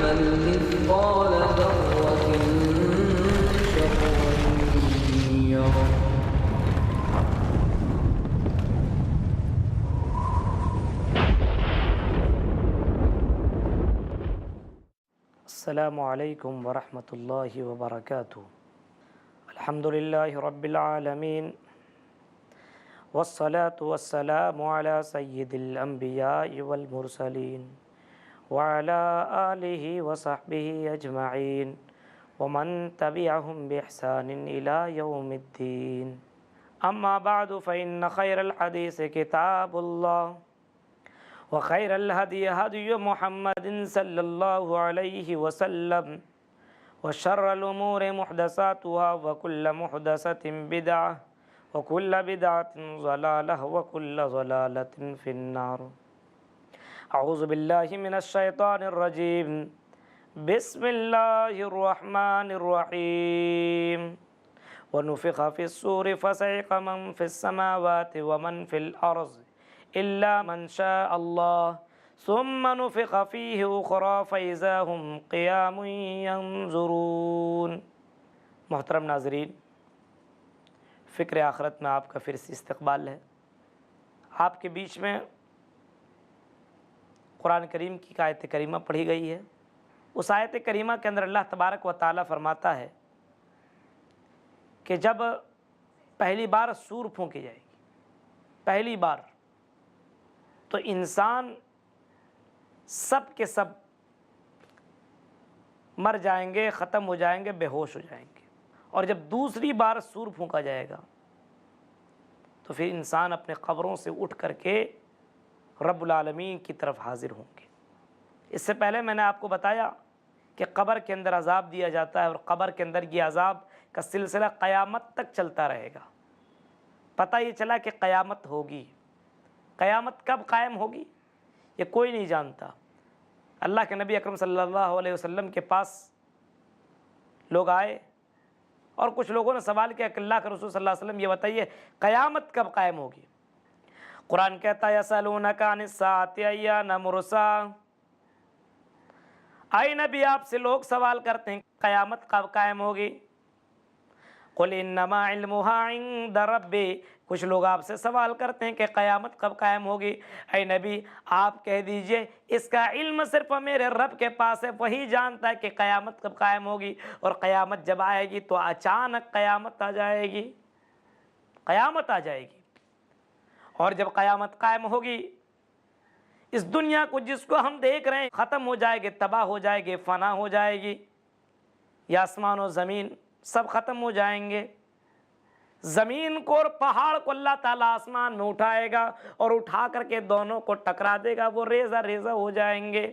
يعمل مثقال ذرة شرا يره. السلام علیکم ورحمۃ اللہ وبرکاتہ. الحمد للہ رب العالمین والصلاة والسلام علی سید الانبیاء والمرسلین وعلی آلہ وصحبہ اجمعین ومن تبعہم بإحسان الی یوم الدین. اما بعد فإن خیر الحدیث کتاب اللہ وخیر الہدی ہدی محمد صلی اللہ علیہ وسلم وشر الامور محدثاتها وکل محدثۃ بدعہ وکل بدعۃ ضلالہ وکل ضلالۃ فی النار. اعوذ باللہ من الشیطان الرجیم. بسم اللہ الرحمن الرحیم. ونفخ فی الصور فصعق من فی السماوات ومن فی الارض الا من شاء اللہ ثم نفخ فیہ اخری فاذا هم قیام ینظرون. محترم ناظرین، فکر آخرت میں آپ کا پھر سے استقبال ہے. آپ کے بیچ میں قرآن کریم کی آیت کریمہ پڑھی گئی ہے. اس آیت کریمہ کے اندر اللہ تبارک و تعالیٰ فرماتا ہے کہ جب پہلی بار سور پھونکی جائے گی، پہلی بار، تو انسان سب کے سب مر جائیں گے، ختم ہو جائیں گے، بے ہوش ہو جائیں گے. اور جب دوسری بار سور پھونکا جائے گا تو پھر انسان اپنے قبروں سے اٹھ کر کے رب العالمین کی طرف حاضر ہوں گے. اس سے پہلے میں نے آپ کو بتایا کہ قبر کے اندر عذاب دیا جاتا ہے، اور قبر کے اندر یہ عذاب کا سلسلہ قیامت تک چلتا رہے گا. پتہ یہ چلا کہ قیامت ہوگی. قیامت کب قائم ہوگی یہ کوئی نہیں جانتا. اللہ کے نبی اکرم صلی اللہ علیہ وسلم کے پاس لوگ آئے اور کچھ لوگوں نے سوال کیا کہ اللہ کے رسول صلی اللہ علیہ وسلم یہ بتائیے قیامت کب قائم ہوگی. قرآن کہتا ہے یسألونک عن الساعۃ ایان مرساہا. اے نبی، آپ سے لوگ سوال کرتے ہیں قیامت کب قائم ہوگی. قل انما علمها عند ربی. کچھ لوگ آپ سے سوال کرتے ہیں کہ قیامت کب قائم ہوگی. اے نبی، آپ کہہ دیجئے اس کا علم صرف میرے رب کے پاس ہے، وہی جانتا ہے کہ قیامت کب قائم ہوگی. اور قیامت جب آئے گی تو اچانک قیامت آ جائے گی، قیامت آ جائے گی. اور جب قیامت قائم ہوگی، اس دنیا کو جس کو ہم دیکھ رہے ہیں ختم ہو جائے گی، تباہ ہو جائے گی، فنا ہو جائے گی. یہ آسمان و زمین سب ختم ہو جائیں گے. زمین کو اور پہاڑ کو اللہ تعالیٰ آسمان میں اٹھائے گا اور اٹھا کر کے دونوں کو ٹکرا دے گا، وہ ریزہ ریزہ ہو جائیں گے.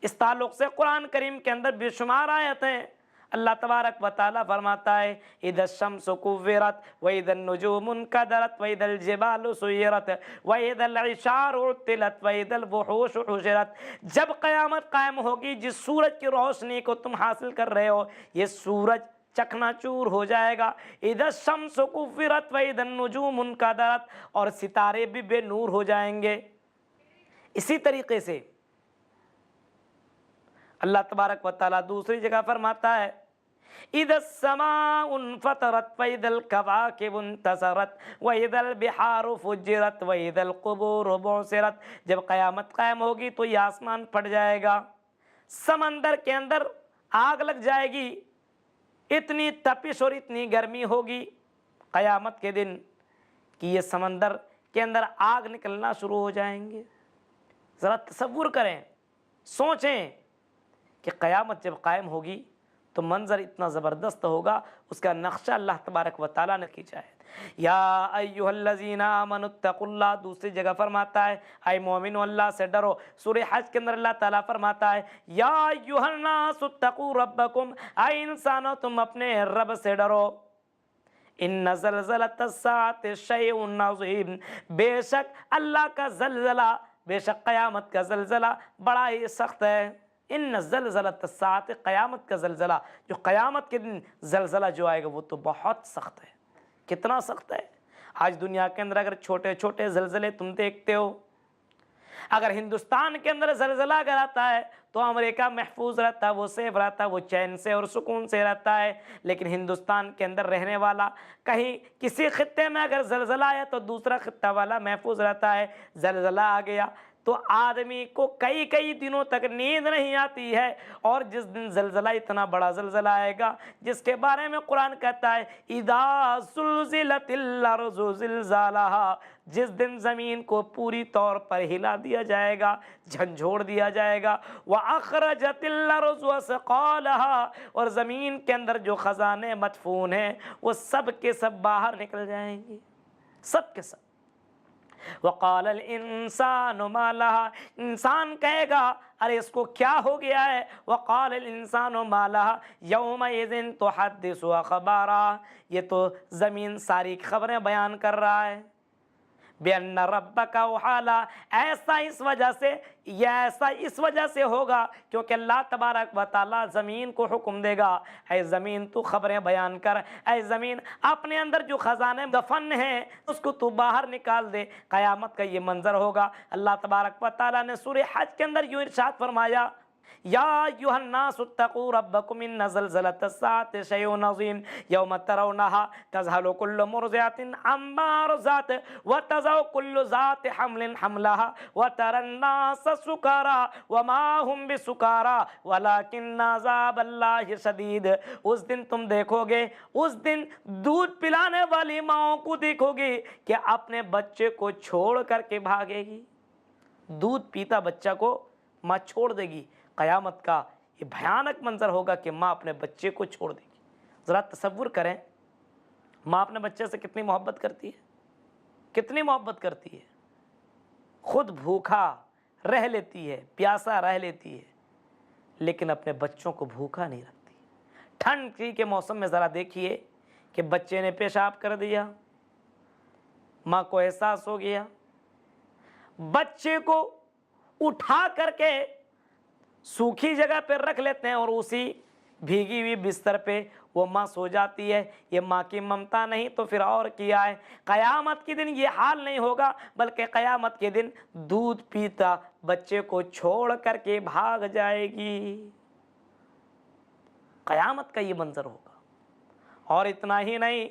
اس تعلق سے قرآن کریم کے اندر بے شمار آیتیں اللہ تبارک و تعالیٰ فرماتا ہے اذا الشمس کورت واذا النجوم انکدرت واذا الجبال سیرت واذا العشار عطلت واذا الوحوش حشرت. جب قیامت قائم ہوگی، جس سورج کی روشنی کو تم حاصل کر رہے ہو یہ سورج چکنا چور ہو جائے گا. اذا الشمس کورت واذا النجوم انکدرت، اور ستارے بھی بے نور ہو جائیں گے. اسی طریقے سے اللہ تبارک و تعالیٰ دوسری جگہ فرماتا ہے اذا السماء انفطرت واذا الكواكب انتثرت واذا البحار فجرت واذا القبور بعثرت. جب قیامت قائم ہوگی تو یہ آسمان پھٹ جائے گا، سمندر کے اندر آگ لگ جائے گی، اتنی تپش اور اتنی گرمی ہوگی قیامت کے دن کہ یہ سمندر کے اندر آگ نکلنا شروع ہو جائیں گے. ذرا تصور کریں، سوچیں کہ قیامت جب قائم ہوگی تو منظر اتنا زبردست ہوگا، اس کا نقشہ اللہ تبارک و تعالیٰ نے کھینچا ہے. یا ایھا الذین آمنوا اتقوا اللہ. دوسری جگہ فرماتا ہے اے مومنو اللہ سے ڈرو. سورہ حج کے اندر اللہ تعالیٰ فرماتا ہے یا ایھا الناس اتقوا ربکم. اے انسانو تم اپنے رب سے ڈرو. ان زلزلۃ الساعۃ شیء عظیم. بے شک اللہ کا زلزلہ، بے شک قیامت کا زلزلہ بڑا ہی سخت ہے. ان زلزلۃ الساعۃ، قیامت کا زلزلہ، جو قیامت کے دن زلزلہ جو آئے گا وہ تو بہت سخت ہے. کتنا سخت ہے؟ آج دنیا کے اندر اگر چھوٹے چھوٹے زلزلے تم دیکھتے ہو اگر ہندوستان کے اندر زلزلہ اگر آتا ہے تو امریکہ محفوظ رہتا ہے، وہ سیف رہتا ہے، وہ چین سے اور سکون سے رہتا ہے. لیکن ہندوستان کے اندر رہنے والا کہیں کسی خطے میں اگر زلزلہ آیا تو دوسرا خطہ والا محفوظ رہتا ہے. زلزلہ آ گیا تو آدمی کو کئی کئی دنوں تک نیند نہیں آتی ہے. اور جس دن زلزلہ، اتنا بڑا زلزلہ آئے گا جس کے بارے میں قرآن کہتا ہے اذا زلزلت الارض زلزالہا، جس دن زمین کو پوری طور پر ہلا دیا جائے گا، جھنجھوڑ دیا جائے گا. وَأَخْرَجَتِ الْأَرْضُ أَثْقَالَهَا، اور زمین کے اندر جو خزانے مدفون ہیں وہ سب کے سب باہر نکل جائیں گے، سب کے سب. وَقَالَ الْإِنسَانُ مَا لَهَا، انسان کہے گا ارے اس کو کیا ہو گیا ہے. وَقَالَ الْإِنسَانُ مَا لَهَا يَوْمَئِذٍ تُحَدِّثُ أَخْبَارَهَا، یہ تو زمین ساری خبریں بیان کر رہا ہے. بِأَنَّ رَبَّكَ أَوْحَىٰ، ایسا اس وجہ سے، یہ ایسا اس وجہ سے ہوگا کیونکہ اللہ تبارک و تعالیٰ زمین کو حکم دے گا اے زمین تو خبریں بیان کر، اے زمین اپنے اندر جو خزانے دفن ہیں اس کو تو باہر نکال دے. قیامت کا یہ منظر ہوگا. اللہ تبارک و تعالیٰ نے سورہ حج کے اندر یوں ارشاد فرمایا یا ایھا الناس اتقوا ربکم ان زلزلۃ الساعۃ شیء عظیم یوم ترونها تذهل كل مرضعة عما ارضعت وتضع كل ذات حمل حملها وترى الناس سکارى وما هم بسکارى ولكن عذاب اللہ شدید. اس دن تم دیکھو گے، اس دن دودھ پلانے والی ماؤں کو دیکھو گے کہ اپنے بچے کو چھوڑ کر کے بھاگے گی. دودھ پیتا بچہ کو ماں چھوڑ دے گی. قیامت کا یہ بھیانک منظر ہوگا کہ ماں اپنے بچے کو چھوڑ دے گی. ذرا تصور کریں، ماں اپنے بچے سے کتنی محبت کرتی ہے، کتنی محبت کرتی ہے. خود بھوکا رہ لیتی ہے، پیاسا رہ لیتی ہے، لیکن اپنے بچوں کو بھوکا نہیں رکھتی. ٹھنڈ کے موسم میں ذرا دیکھیے کہ بچے نے پیشاب کر دیا، ماں کو احساس ہو گیا، بچے کو اٹھا کر کے سوکھی جگہ پہ رکھ لیتے ہیں اور اسی بھیگی ہوئی بستر پہ وہ ماں سو جاتی ہے. یہ ماں کی ممتا نہیں تو پھر اور کیا ہے. قیامت کے دن یہ حال نہیں ہوگا، بلکہ قیامت کے دن دودھ پیتا بچے کو چھوڑ کر کے بھاگ جائے گی. قیامت کا یہ منظر ہوگا. اور اتنا ہی نہیں،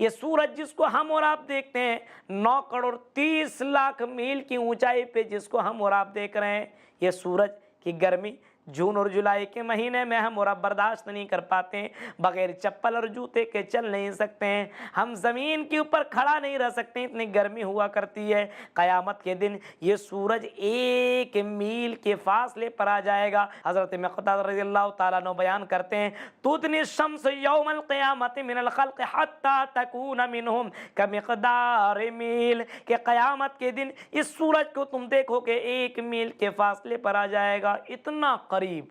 یہ سورج جس کو ہم اور آپ دیکھتے ہیں 9 کروڑ 30 لاکھ میل کی اونچائی پہ جس کو ہم اور آپ دیکھ رہے ہیں، یہ سورج کی گرمی جون اور جولائی کے مہینے میں ہم اور آپ برداشت نہیں کر پاتے ہیں. بغیر چپل اور جوتے کے چل نہیں سکتے ہیں، ہم زمین کے اوپر کھڑا نہیں رہ سکتے، اتنی گرمی ہوا کرتی ہے. قیامت کے دن یہ سورج 1 میل کے فاصلے پر آ جائے گا. حضرت مقداد رضی اللہ تعالیٰ عنہ بیان کرتے ہیں تُدْنِي الشَّمْسُ يَوْمَ الْقِيَامَةِ مِنَ الْخَلْقِ حَتَّى تَكُونَ مِنْهُمْ كَمِقْدَارِ میل، کہ قیامت کے دن اس سورج کو تم دیکھو کہ 1 میل کے فاصلے پر آ جائے گا. اتنا قریب،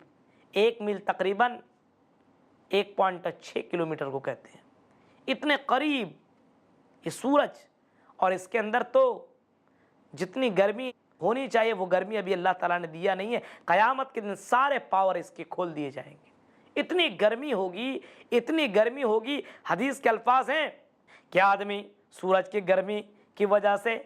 1 میل تقریباً 1.6 کلومیٹر کو کہتے ہیں. اتنے قریب یہ سورج، اور اس کے اندر تو جتنی گرمی ہونی چاہیے وہ گرمی ابھی اللہ تعالیٰ نے دیا نہیں ہے. قیامت کے دن سارے پاور اس کے کھول دیے جائیں گے. اتنی گرمی ہوگی، اتنی گرمی ہوگی. حدیث کے الفاظ ہیں کہ آدمی سورج کی گرمی کی وجہ سے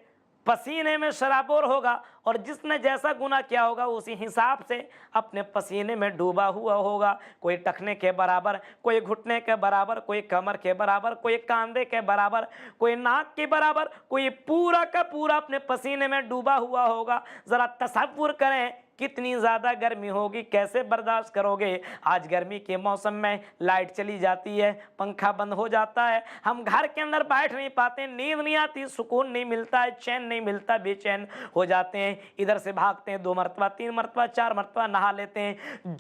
پسینے میں شرابور ہوگا، اور جس نے جیسا گناہ کیا ہوگا اسی حساب سے اپنے پسینے میں ڈوبا ہوا ہوگا. کوئی ٹخنے کے برابر، کوئی گھٹنے کے برابر، کوئی کمر کے برابر، کوئی کاندھے کے برابر، کوئی ناک کے برابر، کوئی پورا کا پورا اپنے پسینے میں ڈوبا ہوا ہوگا. ذرا تصور کریں کتنی زیادہ گرمی ہوگی، کیسے برداشت کرو گے. آج گرمی کے موسم میں لائٹ چلی جاتی ہے، پنکھا بند ہو جاتا ہے، ہم گھر کے اندر بیٹھ نہیں پاتے، نیند نہیں آتی، سکون نہیں ملتا ہے، چین نہیں ملتا، بے چین ہو جاتے ہیں. ادھر سے بھاگتے ہیں 2 مرتبہ 3 مرتبہ 4 مرتبہ نہا لیتے ہیں.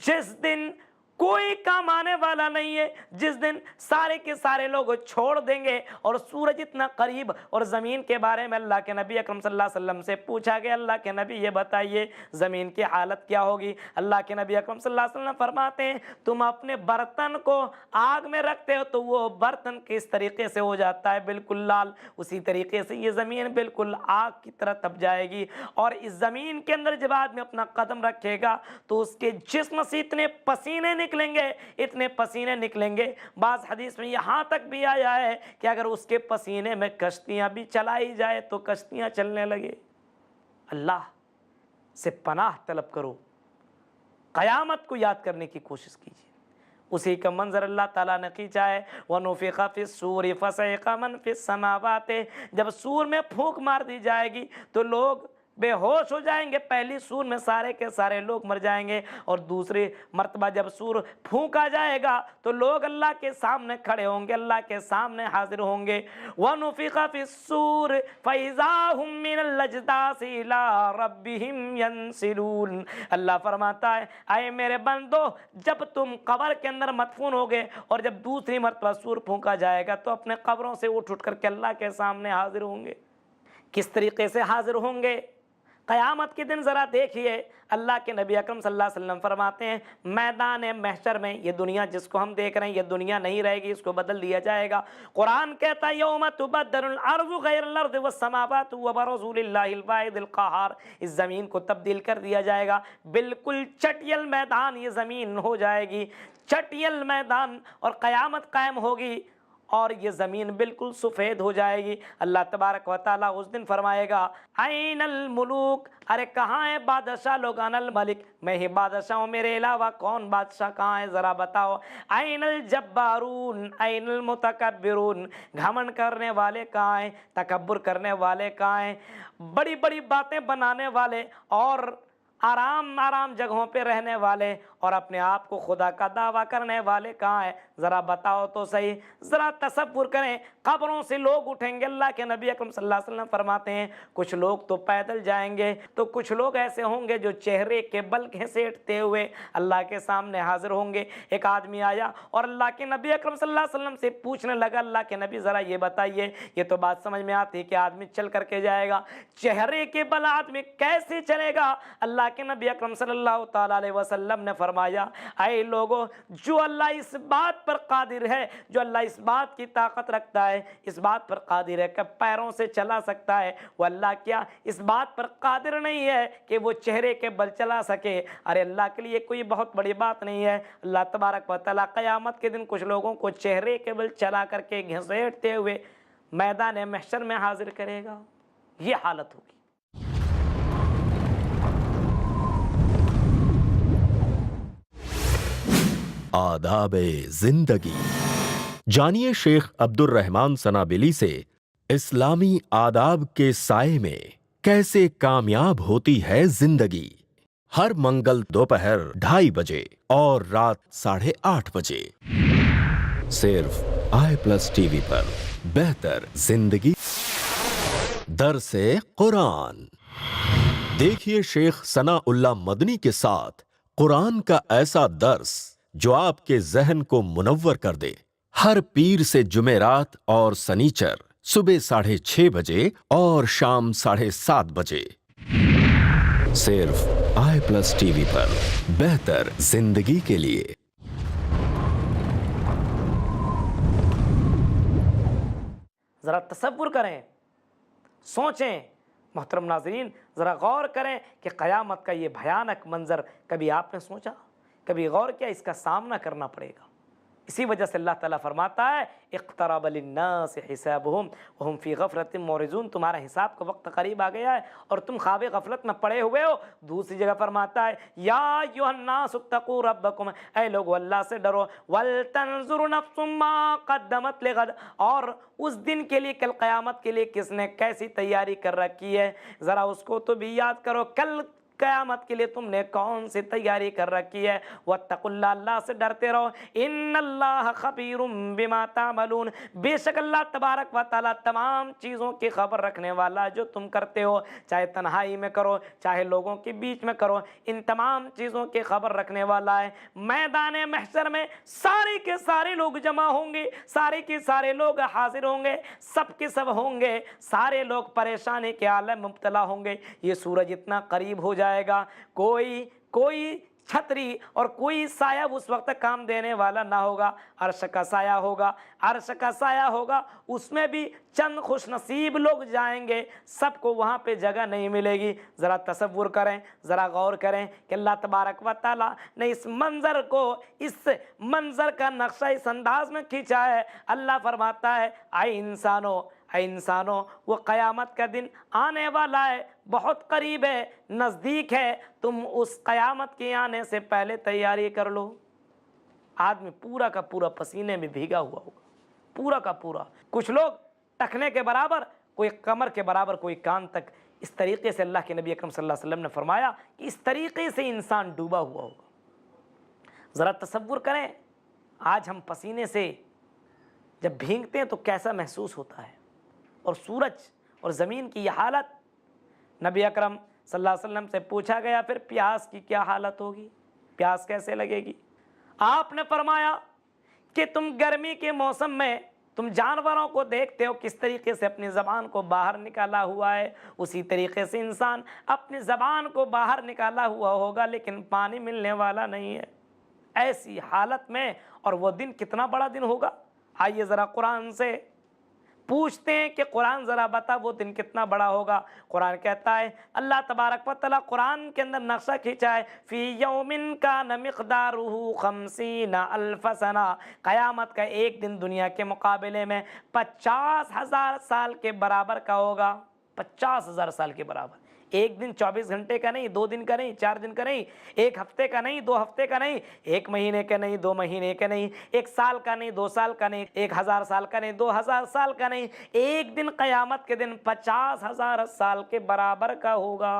جس دن کوئی کام آنے والا نہیں ہے، جس دن سارے کے سارے لوگ چھوڑ دیں گے اور سورج اتنا قریب. اور زمین کے بارے میں اللہ کے نبی اکرم صلی اللہ علیہ وسلم سے پوچھا گیا اللہ کے نبی یہ بتائیے زمین کی حالت کیا ہوگی. اللہ کے نبی اکرم صلی اللہ علیہ وسلم فرماتے ہیں تم اپنے برتن کو آگ میں رکھتے ہو تو وہ برتن کس طریقے سے ہو جاتا ہے بالکل لال، اسی طریقے سے یہ زمین بالکل آگ کی طرح تپ جائے گی. اور اس زمین کے اندر جب آدمی اپنا قدم رکھے گا تو اس کے جسم سے اتنے پسینے نکلیں گے، اتنے پسینے نکلیں گے. بعض حدیث میں یہاں تک بھی آیا ہے کہ اگر اس کے پسینے میں کشتیاں بھی چلائی جائے تو کشتیاں چلنے لگے. اللہ سے پناہ طلب کرو، قیامت کو یاد کرنے کی کوشش کیجیے۔ اسی کا منظر اللہ تعالیٰ نے کھینچا ہے، وَنُفِخَ فِي الصُّورِ فَصَعِقَ مَن فِي السَّمَاوَاتِ، جب سور میں پھونک مار دی جائے گی تو لوگ بے ہوش ہو جائیں گے، پہلی سور میں سارے کے سارے لوگ مر جائیں گے، اور دوسری مرتبہ جب سور پھونکا جائے گا تو لوگ اللہ کے سامنے کھڑے ہوں گے، اللہ کے سامنے حاضر ہوں گے۔ وَنُفِخَ فِي الصُّورِ فَإِذَا هُم مِّنَ الْأَجْدَاثِ إِلَىٰ رَبِّهِمْ يَنْسِلُونَ، اللہ فرماتا ہے اے میرے بندو، جب تم قبر کے اندر مدفون ہوگے اور جب دوسری مرتبہ سور پھونکا جائے گا تو اپنے قبروں سے اٹھ کر کے اللہ کے سامنے حاضر ہوں گے۔ کس طریقے سے حاضر ہوں گے؟ قیامت کے دن ذرا دیکھیے، اللہ کے نبی اکرم صلی اللہ علیہ وسلم فرماتے ہیں میدان محشر میں، یہ دنیا جس کو ہم دیکھ رہے ہیں یہ دنیا نہیں رہے گی، اس کو بدل دیا جائے گا۔ قرآن کہتا ہے یوم تبدل الارض غیر الارض والسماوات وبرزوا للہ الواحد القہار، اس زمین کو تبدیل کر دیا جائے گا، بالکل چٹیل میدان یہ زمین ہو جائے گی، چٹیل میدان، اور قیامت قائم ہوگی اور یہ زمین بالکل سفید ہو جائے گی۔ اللہ تبارک و تعالیٰ اس دن فرمائے گا این الملوک، ارے کہاں ہے بادشاہ لوگ، انا الملک، میں ہی بادشاہ ہوں، میرے علاوہ کون بادشاہ کہاں ہے ذرا بتاؤ۔ این الجبارون این المتکبرون، گھمنڈ کرنے والے کہاں ہیں، تکبر کرنے والے کہاں ہیں، بڑی بڑی باتیں بنانے والے اور آرام جگہوں پہ رہنے والے اور اپنے آپ کو خدا کا دعویٰ کرنے والے کہاں ہیں، ذرا بتاؤ تو صحیح۔ ذرا تصور کریں، قبروں سے لوگ اٹھیں گے، اللہ کے نبی اکرم صلی اللہ علیہ وسلم فرماتے ہیں کچھ لوگ تو پیدل جائیں گے، تو کچھ لوگ ایسے ہوں گے جو چہرے کے بل گھسیٹتے ہوئے اللہ کے سامنے حاضر ہوں گے۔ ایک آدمی آیا اور اللہ کے نبی اکرم صلی اللہ علیہ وسلم سے پوچھنے لگا، اللہ کے نبی ذرا یہ بتائیے، یہ تو بات سمجھ میں آتی ہے کہ آدمی چل کر کے جائے گا، چہرے کے بل آدمی کیسے چلے گا؟ اللہ کے نبی اکرم صلی اللہ تعالیٰ علیہ وسلم نے فرمایا اے لوگوں، جو اللہ اس بات پر قادر ہے، جو اللہ اس بات کی طاقت رکھتا ہے، اس بات پر قادر ہے کہ پیروں سے چلا سکتا ہے، وہ اللہ کیا اس بات پر قادر نہیں ہے کہ وہ چہرے کے بل چلا سکے؟ ارے اللہ کے لیے کوئی بہت بڑی بات نہیں ہے۔ اللہ تبارک و تعالیٰ قیامت کے دن کچھ لوگوں کو چہرے کے بل چلا کر کے گھسیٹتے ہوئے میدان محشر میں حاضر کرے گا، یہ حالت ہوگی۔ آداب زندگی، جانیے شیخ عبد الرحمن سنابلی سے اسلامی آداب کے سائے میں کیسے کامیاب ہوتی ہے زندگی۔ ہر منگل دوپہر 2:30 بجے اور رات 8:30 بجے صرف i+TV پر بہتر زندگی درس قرآن۔ دیکھیے شیخ ثناء اللہ مدنی کے ساتھ قرآن کا ایسا درس جو آپ کے ذہن کو منور کر دے، ہر پیر سے جمعرات اور سنیچر صبح 6:30 بجے اور شام 7:30 بجے صرف i+TV پر بہتر زندگی کے لیے۔ ذرا تصور کریں، سوچیں محترم ناظرین، ذرا غور کریں کہ قیامت کا یہ بھیانک منظر کبھی آپ نے سوچا، کبھی غور کیا؟ اس کا سامنا کرنا پڑے گا۔ اسی وجہ سے اللہ تعالیٰ فرماتا ہے اقترب للناس حسابهم وهم فی غفلۃ معرضون، تمہارا حساب کا وقت قریب آ گیا ہے اور تم خواب غفلت میں پڑے ہوئے ہو۔ دوسری جگہ فرماتا ہے یا ایھا الناس اتقوا ربکم، اے لوگو اللہ سے ڈرو، ولتنظر نفس ما قدمت لغد، اور اس دن کے لیے، کل قیامت کے لیے کس نے کیسی تیاری کر رکھی ہے، ذرا اس کو تو بھی یاد کرو، کل قیامت کے لیے تم نے کون سی تیاری کر رکھی ہے۔ واتقوا اللہ، اللہ سے ڈرتے رہو، ان اللہ خبیر بما تعملون، بے شک اللہ تبارک و تعالیٰ تمام چیزوں کی خبر رکھنے والا جو تم کرتے ہو، چاہے تنہائی میں کرو چاہے لوگوں کے بیچ میں کرو، ان تمام چیزوں کی خبر رکھنے والا ہے۔ میدان محشر میں سارے کے سارے لوگ جمع ہوں گے، سارے کے سارے لوگ حاضر ہوں گے، سب کے سب ہوں گے، سارے لوگ پریشانی کے عالم میں مبتلا ہوں گے۔ یہ سورج اتنا قریب ہو جائے گا، کوئی چھتری اور کوئی سایہ اس وقت کام دینے والا نہ ہوگا۔ عرش کا سایہ ہوگا، عرش کا سایہ ہوگا، اس میں بھی چند خوش نصیب لوگ جائیں گے، سب کو وہاں پہ جگہ نہیں ملے گی۔ ذرا تصور کریں، ذرا غور کریں کہ اللہ تبارک و تعالیٰ نے اس منظر کا نقشہ اس انداز میں کھینچا ہے۔ اللہ فرماتا ہے اے انسانو، اے انسانوں وہ قیامت کا دن آنے والا ہے، بہت قریب ہے، نزدیک ہے، تم اس قیامت کے آنے سے پہلے تیاری کر لو۔ آدمی پورا کا پورا پسینے میں بھیگا ہوا ہوگا، پورا کا پورا، کچھ لوگ ٹخنے کے برابر، کوئی کمر کے برابر، کوئی کان تک۔ اس طریقے سے اللہ کے نبی اکرم صلی اللہ علیہ وسلم نے فرمایا کہ اس طریقے سے انسان ڈوبا ہوا ہوگا۔ ذرا تصور کریں، آج ہم پسینے سے جب بھیگتے ہیں تو کیسا محسوس ہوتا ہے، اور سورج اور زمین کی یہ حالت۔ نبی اکرم صلی اللہ علیہ وسلم سے پوچھا گیا پھر پیاس کی کیا حالت ہوگی، پیاس کیسے لگے گی؟ آپ نے فرمایا کہ تم گرمی کے موسم میں تم جانوروں کو دیکھتے ہو کس طریقے سے اپنی زبان کو باہر نکالا ہوا ہے، اسی طریقے سے انسان اپنی زبان کو باہر نکالا ہوا ہوگا لیکن پانی ملنے والا نہیں ہے، ایسی حالت میں۔ اور وہ دن کتنا بڑا دن ہوگا؟ آئیے ذرا قرآن سے پوچھتے ہیں کہ قرآن ذرا بتا وہ دن کتنا بڑا ہوگا۔ قرآن کہتا ہے، اللہ تبارک و تعالیٰ قرآن کے اندر نقشہ کھینچا ہے، فی یوم کان مقدارہ 50,000 سنہ، قیامت کا ایک دن دنیا کے مقابلے میں 50,000 سال کے برابر کا ہوگا، 50,000 سال کے برابر۔ ایک دن 24 گھنٹے کا نہیں، 2 دن کا نہیں، 4 دن کا نہیں، ایک ہفتے کا نہیں، 2 ہفتے کا نہیں، ایک مہینے کا نہیں، 2 مہینے کا نہیں، ایک سال کا نہیں، 2 سال کا نہیں، 1000 سال کا نہیں، 2000 سال کا نہیں، ایک دن قیامت کے دن 50,000 سال کے برابر کا ہوگا۔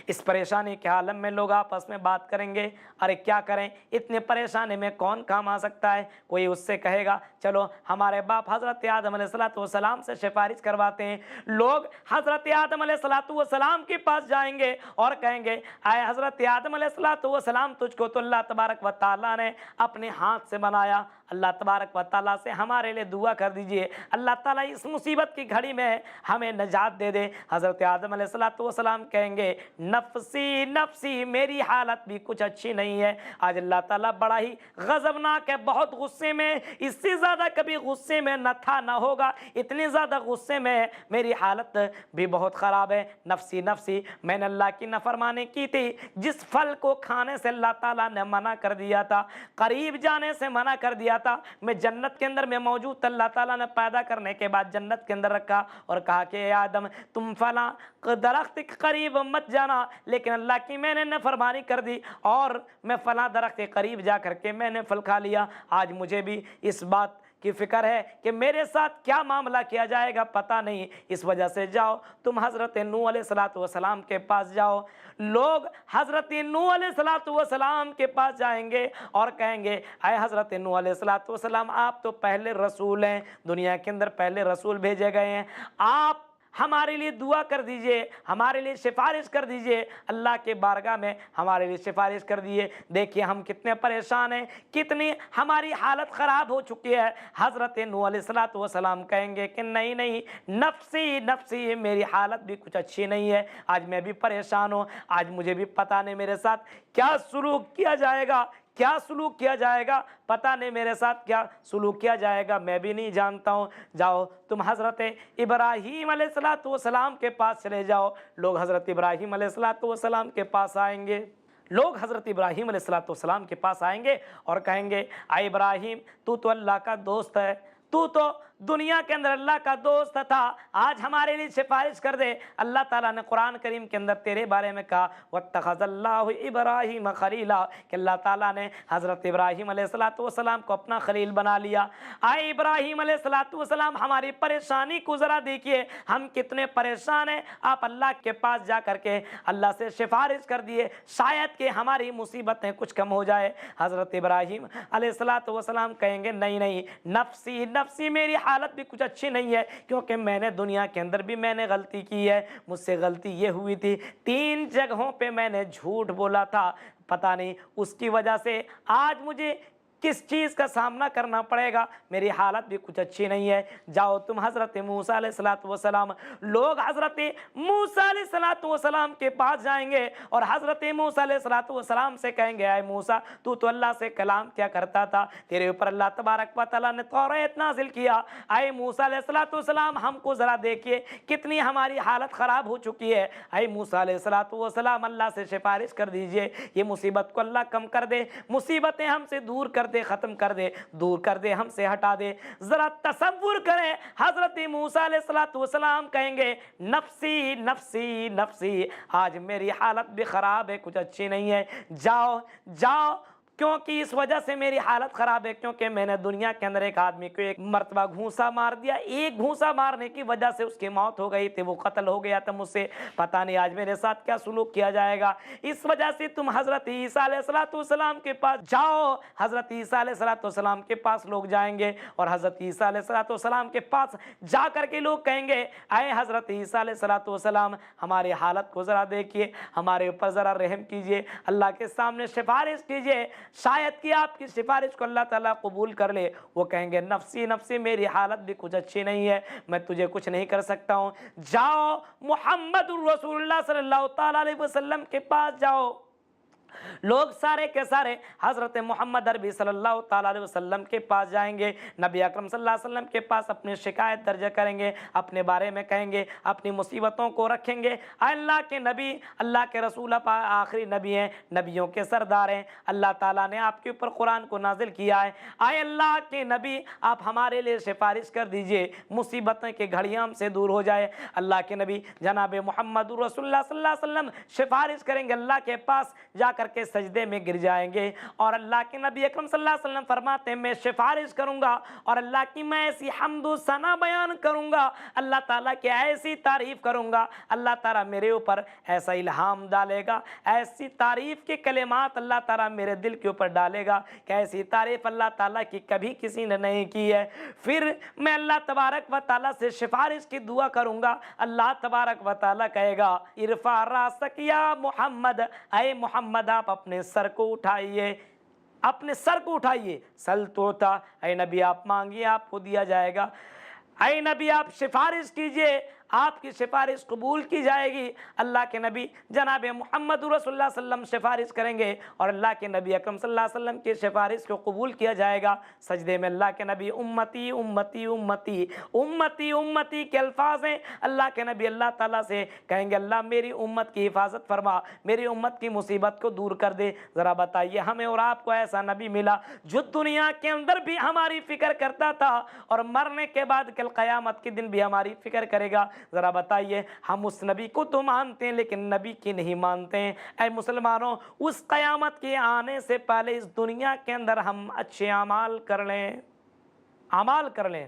اس پریشانی کے عالم میں لوگ آپس میں بات کریں گے، ارے کیا کریں، اتنے پریشانی میں کون کام آ سکتا ہے؟ کوئی اس سے کہے گا چلو ہمارے باپ حضرت آدم علیہ السلام سے سفارش کرواتے ہیں۔ لوگ حضرت آدم علیہ السلام کے پاس جائیں گے اور کہیں گے اے حضرت آدم علیہ السلام، تجھ کو تو اللہ تبارک و تعالیٰ نے اپنے ہاتھ سے بنایا، اللہ تبارک و تعالیٰ سے ہمارے لیے دعا کر دیجئے، اللہ تعالیٰ اس مصیبت کی گھڑی میں ہمیں نجات دے دے۔ حضرت آدم علیہ السلام کہیں گے نفسی نفسی، میری حالت بھی کچھ اچھی نہیں ہے۔ آج اللہ تعالیٰ بڑا ہی غضبناک ہے، بہت غصے میں، اس سے زیادہ کبھی غصے میں نہ تھا نہ ہوگا، اتنے زیادہ غصے میں میری حالت بھی بہت خراب ہے۔ نفسی نفسی، میں نے اللہ کی نافرمانی کی تھی، جس پھل کو کھانے سے اللہ تعالیٰ نے منع کر دیا تھا، قریب جانے سے منع کر دیا تھا، میں جنت کے اندر میں موجود تھا، اللہ تعالیٰ نے پیدا کرنے کے بعد جنت کے اندر رکھا اور کہا کہ اے آدم تم فلاں درخت کے قریب مت جانا، لیکن اللہ کی میں نے نافرمانی کر دی اور میں فلاں درخت کے قریب جا کر کے میں نے پھل کھا لیا۔ آج مجھے بھی اس بات کی فکر ہے کہ میرے ساتھ کیا معاملہ کیا جائے گا پتہ نہیں، اس وجہ سے جاؤ تم حضرت نوح علیہ السلام کے پاس جاؤ۔ لوگ حضرت نوح علیہ السلام کے پاس جائیں گے اور کہیں گے اے حضرت نوح علیہ السلام، آپ تو پہلے رسول ہیں، دنیا کے اندر پہلے رسول بھیجے گئے ہیں، آپ ہمارے لیے دعا کر دیجئے، ہمارے لیے سفارش کر دیجئے، اللہ کے بارگاہ میں ہمارے لیے سفارش کر دیجئے۔ دیکھیے ہم کتنے پریشان ہیں، کتنی ہماری حالت خراب ہو چکی ہے۔ حضرت نوح علیہ السلام کہیں گے کہ نہیں نہیں، نفسی نفسی، میری حالت بھی کچھ اچھی نہیں ہے، آج میں بھی پریشان ہوں، آج مجھے بھی پتہ نہیں میرے ساتھ کیا سلوک کیا جائے گا، کیا سلوک کیا جائے گا، پتہ نہیں میرے ساتھ کیا سلوک کیا جائے گا، میں بھی نہیں جانتا ہوں۔ جاؤ تم حضرت ابراہیم علیہ السلام کے پاس چلے جاؤ۔ لوگ حضرت ابراہیم علیہ السلام کے پاس آئیں گے، لوگ حضرت ابراہیم علیہ السلام کے پاس آئیں گے اور کہیں گے اے ابراہیم تو اللہ کا دوست ہے، تو دنیا کے اندر اللہ کا دوست تھا، آج ہمارے لیے سفارش کر دے۔ اللہ تعالیٰ نے قرآن کریم کے اندر تیرے بارے میں کہا وَاتَّخَذَ اللَّهُ إِبْرَاهِيمَ خَلِيلًا، کہ اللہ تعالیٰ نے حضرت ابراہیم علیہ السلام کو اپنا خلیل بنا لیا۔ اے ابراہیم علیہ السلام، ہماری پریشانی کو ذرا دیکھیے، ہم کتنے پریشان ہیں، آپ اللہ کے پاس جا کر کے اللہ سے سفارش کر دیے، شاید کہ ہماری مصیبتیں کچھ کم ہو جائے۔ حضرت ابراہیم علیہ السلام کہیں گے نہیں نہیں، نفسی نفسی، میری حالت بھی کچھ اچھی نہیں ہے، کیونکہ میں نے دنیا کے اندر بھی میں نے غلطی کی ہے، مجھ سے غلطی یہ ہوئی تھی، 3 جگہوں پہ میں نے جھوٹ بولا تھا، پتہ نہیں اس کی وجہ سے آج مجھے کس چیز کا سامنا کرنا پڑے گا، میری حالت بھی کچھ اچھی نہیں ہے۔ جاؤ تم حضرت موسیٰ علیہ السلام، لوگ حضرت موسیٰ علیہ السلام کے پاس جائیں گے اور حضرت موسیٰ علیہ السلام سے کہیں گے اے موسیٰ تو اللہ سے کلام کیا کرتا تھا، تیرے اوپر اللہ تبارک و تعالیٰ نے توریت نازل کیا، اے موسیٰ علیہ السلام ہم کو ذرا دیکھیے کتنی ہماری حالت خراب ہو چکی ہے، اے موسیٰ علیہ السلام اللہ سے سفارش کر دیجئے، یہ مصیبت کو اللہ کم کر دے، مصیبتیں ہم سے دور کر مصیبتیں ختم کر دے, دور کر دے, ہم سے ہٹا دے. ذرا تصور کریں, حضرت موسیٰ علیہ السلام کہیں گے نفسی نفسی نفسی, آج میری حالت بھی خراب ہے, کچھ اچھی نہیں ہے, جاؤ جاؤ, کیونکہ اس وجہ سے میری حالت خراب ہے, کیونکہ میں نے دنیا کے اندر ایک آدمی کو ایک مرتبہ گھونسا مار دیا, ایک گھونسا مارنے کی وجہ سے اس کی موت ہو گئی تھی, وہ قتل ہو گیا تھا مجھ سے, پتہ نہیں آج میرے ساتھ کیا سلوک کیا جائے گا. اس وجہ سے تم حضرت عیسیٰ علیہ السلام کے پاس جاؤ. حضرت عیسیٰ علیہ السلام کے پاس لوگ جائیں گے, اور حضرت عیسیٰ علیہ السلام کے پاس جا کر کے لوگ کہیں گے اے حضرت عیسیٰ علیہ السلام, ہماری حالت کو ذرا دیکھیے, ہمارے اوپر ذرا رحم کیجئے, اللہ کے سامنے سفارش کیجئے, شاید کہ آپ کی سفارش کو اللہ تعالیٰ قبول کر لے. وہ کہیں گے نفسی نفسی, میری حالت بھی کچھ اچھی نہیں ہے, میں تجھے کچھ نہیں کر سکتا ہوں, جاؤ محمد الرسول اللہ صلی اللہ تعالیٰ علیہ وسلم کے پاس جاؤ. لوگ سارے کے سارے حضرت محمد عربی صلی اللہ تعالیٰ علیہ وسلم کے پاس جائیں گے, نبی اکرم صلی اللہ علیہ وسلم کے پاس اپنی شکایت درج کریں گے, اپنے بارے میں کہیں گے, اپنی مصیبتوں کو رکھیں گے. اللہ کے نبی, اللہ کے رسول آخری نبی ہیں, نبیوں کے سردار ہیں, اللہ تعالیٰ نے آپ کے اوپر قرآن کو نازل کیا ہے. اے اللہ کے نبی, آپ ہمارے لیے سفارش کر دیجئے, مصیبتیں کی گھڑیاں ہم سے دور ہو جائے. اللہ کے نبی جناب محمد رسول اللہ صلی اللہ علیہ وسلم سفارش کریں گے, اللہ کے پاس جا کر کے سجدے میں گر جائیں گے, اور اللہ کے نبی اکرم صلی اللہ علیہ وسلم فرماتے ہیں میں سفارش کروں گا اور اللہ کی میں ایسی حمد و ثنا بیان کروں گا, اللہ تعالیٰ کی ایسی تعریف کروں گا, اللہ تعالیٰ میرے اوپر ایسا الہام ڈالے گا, ایسی تعریف کے کلمات اللہ تعالیٰ میرے دل کے اوپر ڈالے گا کہ ایسی تعریف اللہ تعالیٰ کی کبھی کسی نے نہیں کی ہے. پھر میں اللہ تبارک و تعالیٰ سے سفارش کی دعا کروں گا, اللہ تبارک و تعالیٰ کہے گا ارفع راسک یا محمد, اے محمد آپ اپنے سر کو اٹھائیے, اپنے سر کو اٹھائیے, سل توتا, اے نبی آپ مانگیے آپ کو دیا جائے گا, اے نبی آپ سفارش کیجئے آپ کی سفارش قبول کی جائے گی. اللہ کے نبی جناب محمد رسول اللہ صلی اللہ علیہ وسلم سفارش کریں گے اور اللہ کے نبی اکرم صلی اللہ علیہ وسلم کی سفارش کو قبول کیا جائے گا. سجدے میں اللہ کے نبی امتی امتی امتی امتی امتی کے الفاظ ہیں. اللہ کے نبی اللہ تعالیٰ سے کہیں گے اللہ میری امت کی حفاظت فرما, میری امت کی مصیبت کو دور کر دے. ذرا بتائیے ہمیں اور آپ کو ایسا نبی ملا جو دنیا کے اندر بھی ہماری فکر کرتا تھا اور مرنے کے بعد کل قیامت کے دن بھی ہماری فکر کرے گا. ذرا بتائیے ہم اس نبی کو تو مانتے ہیں لیکن نبی کی نہیں مانتے ہیں. اے مسلمانوں, اس قیامت کے آنے سے پہلے اس دنیا کے اندر ہم اچھے اعمال کر لیں, اعمال کر لیں.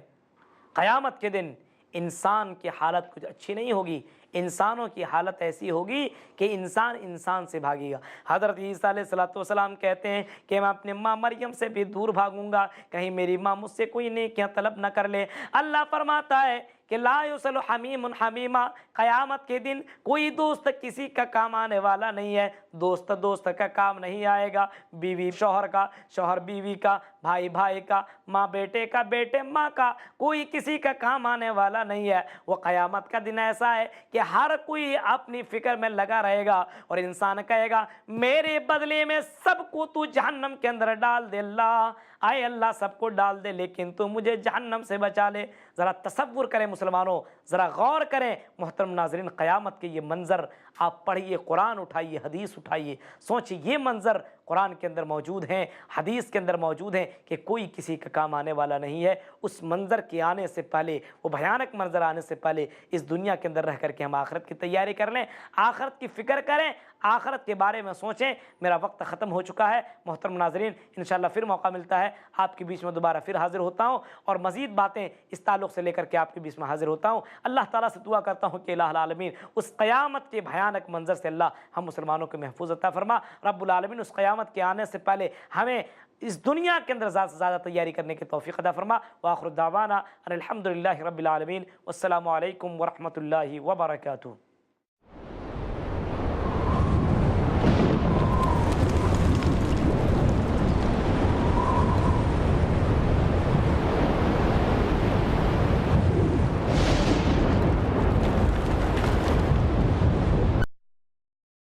قیامت کے دن انسان کی حالت کچھ اچھی نہیں ہوگی, انسانوں کی حالت ایسی ہوگی کہ انسان انسان سے بھاگے گا. حضرت عیسیٰ علیہ السلام کہتے ہیں کہ میں اپنے ماں مریم سے بھی دور بھاگوں گا, کہیں میری ماں مجھ سے کوئی نیکیاں طلب نہ کر لے. اللہ فرماتا ہے کہ لا یسأل حمیم حمیما, قیامت کے دن کوئی دوست کسی کا کام آنے والا نہیں ہے. دوست دوست کا کام نہیں آئے گا, بیوی شوہر کا, شوہر بیوی کا, بھائی بھائی کا, ماں بیٹے کا, بیٹے ماں کا, کوئی کسی کا کام آنے والا نہیں ہے. وہ قیامت کا دن ایسا ہے کہ ہر کوئی اپنی فکر میں لگا رہے گا اور انسان کہے گا میرے بدلے میں سب کو تو جہنم کے اندر ڈال دے. اللہ آئے اللہ سب کو ڈال دے لیکن تو مجھے جہنم سے بچا لے. ذرا تصور کریں مسلمانوں, ذرا غور کریں محترم ناظرین, قیامت کے یہ منظر آپ پڑھیے, قرآن اٹھائیے, حدیث اٹھائیے, سوچیے یہ منظر قرآن کے اندر موجود ہیں, حدیث کے اندر موجود ہیں کہ کوئی کسی کا کام آنے والا نہیں ہے. اس منظر کے آنے سے پہلے, وہ بھیانک منظر آنے سے پہلے اس دنیا کے اندر رہ کر کے ہم آخرت کی تیاری کر لیں, آخرت کی فکر کریں, آخرت کے بارے میں سوچیں. میرا وقت ختم ہو چکا ہے محترم ناظرین, انشاءاللہ پھر موقع ملتا ہے آپ کے بیچ میں دوبارہ پھر حاضر ہوتا ہوں اور مزید باتیں اس تعلق سے لے کر کے آپ کے بیچ میں حاضر ہوتا ہوں. اللہ تعالیٰ سے دعا کرتا ہوں کہ الہ العالمین اس قیامت کے بھیانک منظر سے اللہ ہم مسلمانوں کو محفوظ عطا فرما. رب العالمین اس قیامت کے آنے سے پہلے ہمیں اس دنیا کے اندر زیادہ سے زیادہ تیاری کرنے کی توفیق عطا فرما. وآخر دعوانا ان الحمدللہ رب العالمین, والسلام علیکم ورحمۃ اللہ وبرکاتہ.